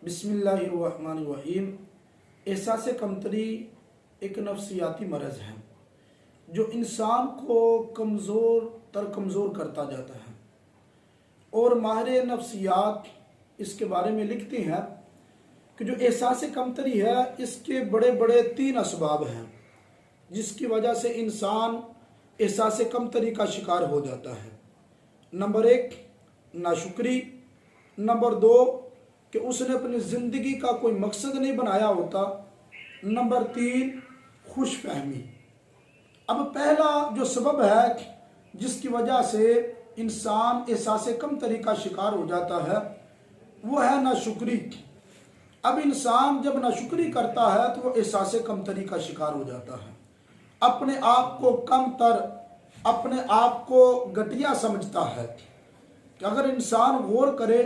बिस्मिल्लाहिर्रहमानिर्रहीम। एहसास कमतरी एक नफ्सियाती मरज़ है जो इंसान को कमज़ोर करता जाता है, और माहिर नफ्सियात इसके बारे में लिखते हैं कि जो एहसास कमतरी है इसके बड़े बड़े 3 असबाब हैं जिसकी वजह से इंसान एहसास कमतरी का शिकार हो जाता है। नंबर 1 नाशुक्री, नंबर 2 कि उसने अपनी ज़िंदगी का कोई मकसद नहीं बनाया होता, नंबर 3 खुश फहमी। अब पहला जो सबब है जिसकी वजह से इंसान एहसास कमतरी का शिकार हो जाता है वो है नाशुक्री। अब इंसान जब नाशुक्री करता है तो वो एहसास कमतरी का शिकार हो जाता है, अपने आप को कमतर, अपने आप को घटिया समझता है। कि अगर इंसान गौर करे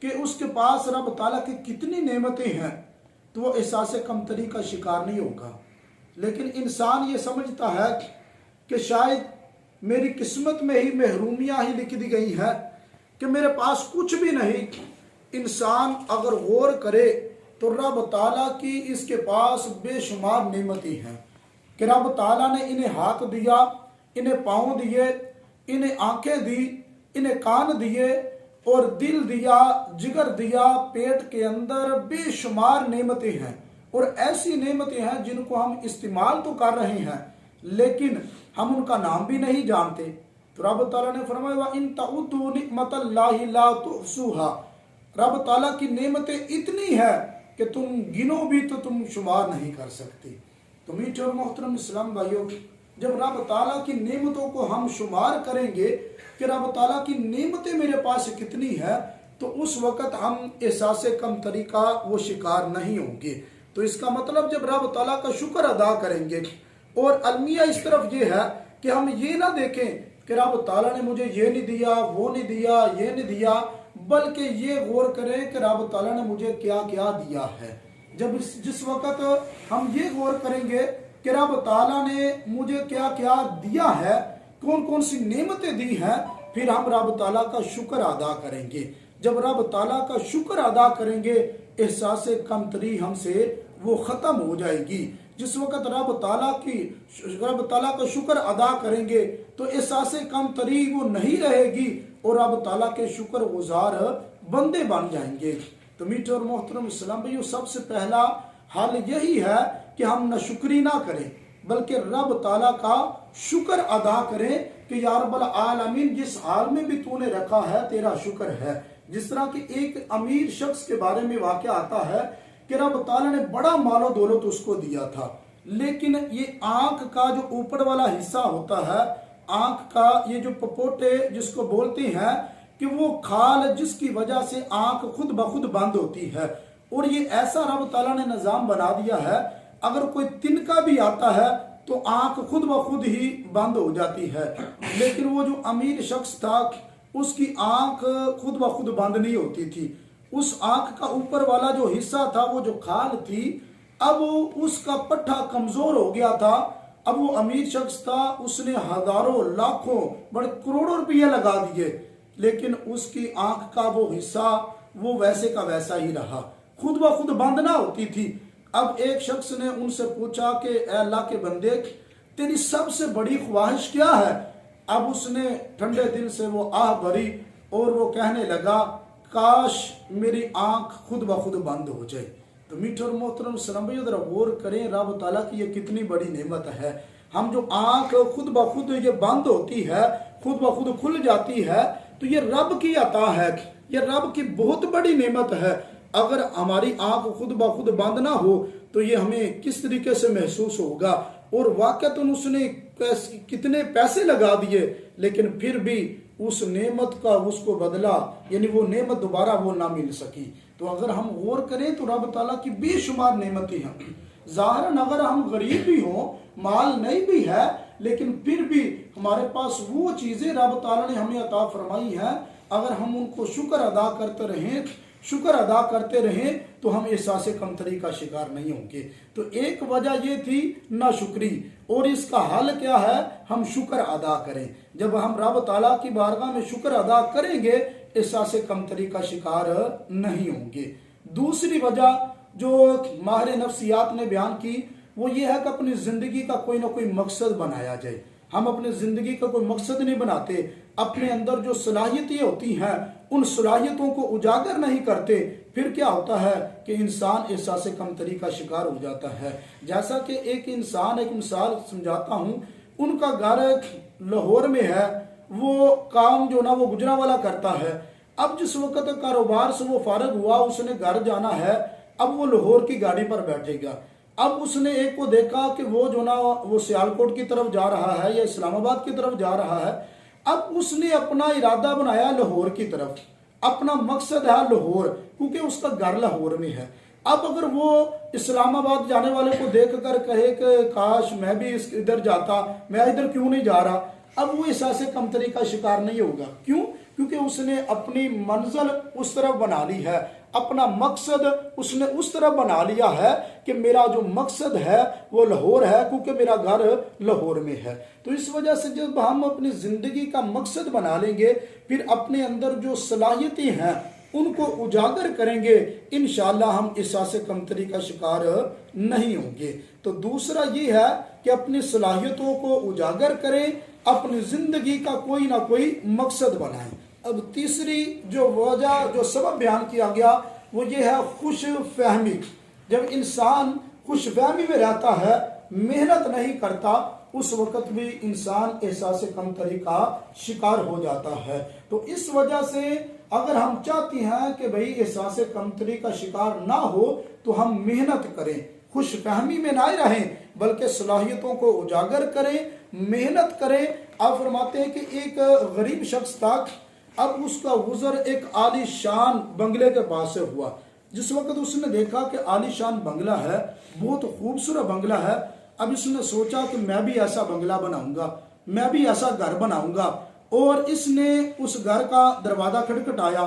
कि उसके पास रब ताला की कितनी नेमतें हैं तो वो एहसास कमतरी का शिकार नहीं होगा। लेकिन इंसान ये समझता है कि शायद मेरी किस्मत में ही महरूमियाँ ही लिख दी गई है कि मेरे पास कुछ भी नहीं। इंसान अगर गौर करे तो रब ताला की इसके पास बेशुमार नेमतें हैं कि रब ताला ने इन्हें हाथ दिया, इन्हें पाँव दिए, इन्हें आंखें दी, इन्हें कान दिए और दिल दिया, जिगर दिया, पेट के अंदर बेशुमार नेमतें हैं। और ऐसी नेमतें हैं जिनको हम इस्तेमाल तो कर रहे हैं लेकिन हम उनका नाम भी नहीं जानते। तो रब ताला ने फरमाया इन तउद्दू निअमतल्लाहि ला तुहसूहा, रब ताला की नेमतें इतनी है कि तुम गिनो भी तो तुम शुमार नहीं कर सकते। तो मीठे और मोहतरम इस्लाम भाइयों, जब रब ताला की नेमतों को हम शुमार करेंगे कि रब ताला की नेमतें मेरे पास कितनी है तो उस वक़्त हम एहसास कमतरी का वो शिकार नहीं होंगे। तो इसका मतलब जब रब ताला का शुक्र अदा करेंगे, और अलमिया इस तरफ ये है कि हम ये ना देखें कि रब ताला ने मुझे ये नहीं दिया, वो नहीं दिया, ये नहीं दिया, बल्कि ये गौर करें कि रब ताला ने मुझे क्या क्या दिया है। जब जिस वक़्त हम ये गौर करेंगे कि रब ताला ने मुझे क्या क्या दिया है, कौन कौन सी नेमतें दी हैं, फिर हम रब ताला का शुक्र अदा करेंगे। जब रब ताला का शुक्र अदा करेंगे एहसास कमतरी हमसे वो ख़त्म हो जाएगी। जिस वक़्त रब ताला का शुक्र अदा करेंगे तो एहसास कमतरी वो नहीं रहेगी और रब ताला के शुक्र गुजार बंदे बन जाएंगे। तो मीठे और मोहतरम इस्लाम भाइयों, सबसे पहला हाल यही है कि हम नाशुक्री ना करें बल्कि रब ताला का शुक्र अदा करें कि या रब्बल आलमीन जिस हाल में भी तूने रखा है तेरा शुक्र है। जिस तरह की एक अमीर शख्स के बारे में वाक़या आता है कि रब ताला ने बड़ा मालो दौलत उसको दिया था, लेकिन ये आंख का जो ऊपर वाला हिस्सा होता है, आंख का ये जो पपोटे जिसको बोलते हैं कि वो खाल जिसकी वजह से आंख खुद ब खुद बंद होती है। और ये ऐसा रब ताला ने निज़ाम बना दिया है, अगर कोई तिनका भी आता है तो आंख खुद ब खुद ही बंद हो जाती है। लेकिन वो जो अमीर शख्स था उसकी आंख खुद ब खुद बंद नहीं होती थी। उस आंख का ऊपर वाला जो हिस्सा था, वो जो खाल थी, अब उसका पट्टा कमजोर हो गया था। अब वो अमीर शख्स था, उसने हजारों लाखों बड़े करोड़ों रुपये लगा दिए, लेकिन उसकी आंख का वो हिस्सा वो वैसे का वैसा ही रहा, खुद ब खुद बंद ना होती थी। अब एक शख्स ने उनसे पूछा कि ऐ अल्लाह के बंदे, तेरी सबसे बड़ी ख्वाहिश क्या है? अब उसने ठंडे दिल से वो आह भरी और वो कहने लगा, काश मेरी आंख खुद ब खुद बंद हो जाए। तो मीठे और मोहतरम इस्लाम भाइयों, जरा गौर करें रब ताला की ये कितनी बड़ी नेमत है। हम जो आंख खुद ब खुद ये बंद होती है, खुद ब खुद खुल जाती है, तो ये रब की अता है, ये रब की बहुत बड़ी नेमत है। अगर हमारी आंख खुद ब खुद बंद ना हो तो ये हमें किस तरीके से महसूस होगा। और वाकई उसने कितने पैसे लगा दिए लेकिन फिर भी उस नेमत का उसको बदला, यानी वो नेमत दोबारा वो ना मिल सकी। तो अगर हम गौर करें तो रब ताला की बेशुमार नेमतें हैं। ज़ाहिरन अगर हम गरीब भी हों, माल नहीं भी है, लेकिन फिर भी हमारे पास वो चीज़ें रब ताला ने हमें अता फरमाई हैं, अगर हम उनको शुक्र अदा करते रहें तो हम एहसास कमतरी का शिकार नहीं होंगे। तो एक वजह ये थी नाशुक्री, और इसका हल क्या है? हम शुक्र अदा करें। जब हम रब ताला की बारगाह में शुक्र अदा करेंगे एहसास कमतरी का शिकार नहीं होंगे। दूसरी वजह जो माहिर नफ्सियात ने बयान की वो ये है कि अपनी ज़िंदगी का कोई ना कोई मकसद बनाया जाए। हम अपनी ज़िंदगी का कोई मकसद नहीं बनाते, अपने अंदर जो सलाहियतें होती हैं उन सलाहियतों को उजागर नहीं करते, फिर क्या होता है कि इंसान एहसास कमतरी का शिकार हो जाता है। जैसा कि एक इंसान, एक मिसाल समझाता हूँ, उनका घर लाहौर में है, वो काम जो ना वो गुजरांवाला करता है। अब जिस वक्त कारोबार से वो फारग हुआ, उसने घर जाना है, अब वो लाहौर की गाड़ी पर बैठेगा। अब उसने एक को देखा कि वो जो ना वो सियालकोट की तरफ जा रहा है या इस्लामाबाद की तरफ जा रहा है। अब उसने अपना इरादा बनाया लाहौर की तरफ, अपना मकसद है लाहौर, क्योंकि उसका घर लाहौर में है। अब अगर वो इस्लामाबाद जाने वाले को देख कर कहे कि काश मैं भी इधर जाता, मैं इधर क्यों नहीं जा रहा, अब वो एहसास कमतरी का शिकार नहीं होगा। क्यों? क्योंकि उसने अपनी मंजिल उस तरफ बना ली है, अपना मकसद उसने उस तरफ बना लिया है कि मेरा जो मकसद है वो लाहौर है, क्योंकि मेरा घर लाहौर में है। तो इस वजह से जब हम अपनी ज़िंदगी का मकसद बना लेंगे, फिर अपने अंदर जो सलाहियतें हैं उनको उजागर करेंगे, इंशाअल्लाह हम एहसास कमतरी का शिकार नहीं होंगे। तो दूसरा ये है कि अपनी सलाहियतों को उजागर करें, अपनी ज़िंदगी का कोई ना कोई मकसद बनाएं। अब तीसरी जो वजह, जो सबब बयान किया गया वो ये है खुश फहमी। जब इंसान खुश फहमी में रहता है, मेहनत नहीं करता, उस वक्त भी इंसान एहसास कमतरी का शिकार हो जाता है। तो इस वजह से अगर हम चाहते हैं कि भाई एहसास कमतरी का शिकार ना हो, तो हम मेहनत करें, खुश फहमी में ना रहें, बल्कि सलाहियतों को उजागर करें, मेहनत करें। आप फरमाते हैं कि एक गरीब शख्स था, अब उसका गुजर एक आलीशान बंगले के पास से हुआ। जिस वक्त उसने देखा कि आलीशान बंगला है, बहुत खूबसूरत बंगला है, अब इसने सोचा कि मैं भी ऐसा बंगला बनाऊंगा, मैं भी ऐसा घर बनाऊंगा। और इसने उस घर का दरवाजा खटखटाया,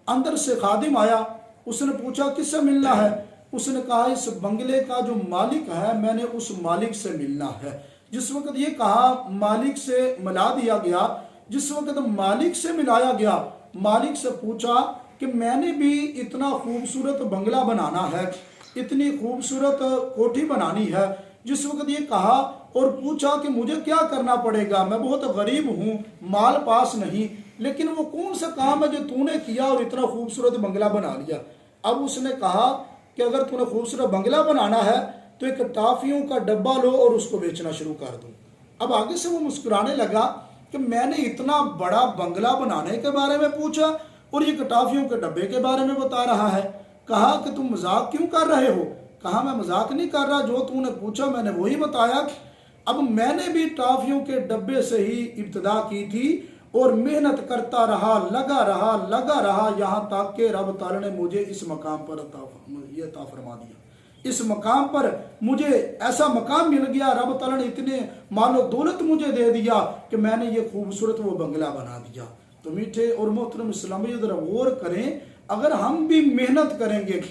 अंदर से खादिम आया, उसने पूछा किससे मिलना है। उसने कहा इस बंगले का जो मालिक है, मैंने उस मालिक से मिलना है। जिस वक्त ये कहा, मालिक से मिला दिया गया। जिस वक्त मालिक से मिलाया गया, मालिक से पूछा कि मैंने भी इतना खूबसूरत बंगला बनाना है, इतनी खूबसूरत कोठी बनानी है। जिस वक्त ये कहा और पूछा कि मुझे क्या करना पड़ेगा, मैं बहुत गरीब हूँ, माल पास नहीं, लेकिन वो कौन सा काम है जो तूने किया और इतना खूबसूरत बंगला बना लिया। अब उसने कहा कि अगर तूने खूबसूरत बंगला बनाना है तो एक टॉफियों का डब्बा लो और उसको बेचना शुरू कर दो। अब आगे से वो मुस्कुराने लगा कि मैंने इतना बड़ा बंगला बनाने के बारे में पूछा और ये टॉफियों के डब्बे के बारे में बता रहा है। कहा कि तुम मजाक क्यों कर रहे हो। कहा मैं मजाक नहीं कर रहा, जो तूने पूछा मैंने वही बताया। अब मैंने भी टॉफियों के डब्बे से ही इब्तिदा की थी और मेहनत करता रहा, लगा रहा, यहाँ तक कि रब ताला ने मुझे इस मकाम पर अता फरमा दिया। इस मकाम पर मुझे ऐसा मकाम मिल गया, रब ताला ने इतने मालो दौलत मुझे दे दिया कि मैंने ये खूबसूरत वो बंगला बना दिया। तो मीठे और मोहतरम इस्लामी जरा गौर करें, अगर हम भी मेहनत करेंगे,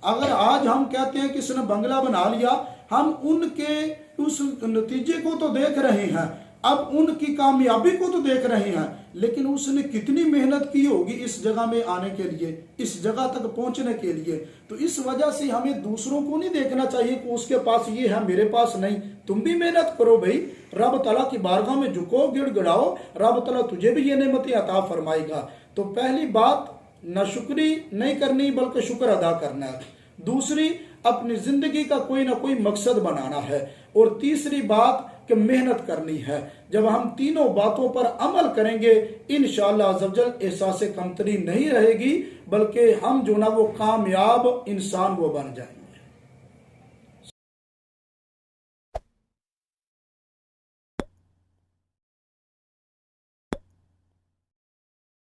अगर आज हम कहते हैं कि इसने बंगला बना लिया, हम उनके उस नतीजे को तो देख रहे हैं, अब उनकी कामयाबी को तो देख रहे हैं, लेकिन उसने कितनी मेहनत की होगी इस जगह में आने के लिए, इस जगह तक पहुंचने के लिए। तो इस वजह से हमें दूसरों को नहीं देखना चाहिए कि उसके पास ये है मेरे पास नहीं। तुम भी मेहनत करो भाई, रब ताला की बारगाह में झुको, गिड़गिड़ाओ, रब ताला तुझे भी ये नेमतें अता फरमाएगा। तो पहली बात नाशुक्री नहीं करनी बल्कि शुक्र अदा करना है। दूसरी, अपनी जिंदगी का कोई ना कोई मकसद बनाना है। और तीसरी बात कि मेहनत करनी है। जब हम तीनों बातों पर अमल करेंगे, इंशाअल्लाह अज़्ज़वजल एहसास कमतरी नहीं रहेगी, बल्कि हम जो ना वो कामयाब इंसान वो बन जाएंगे।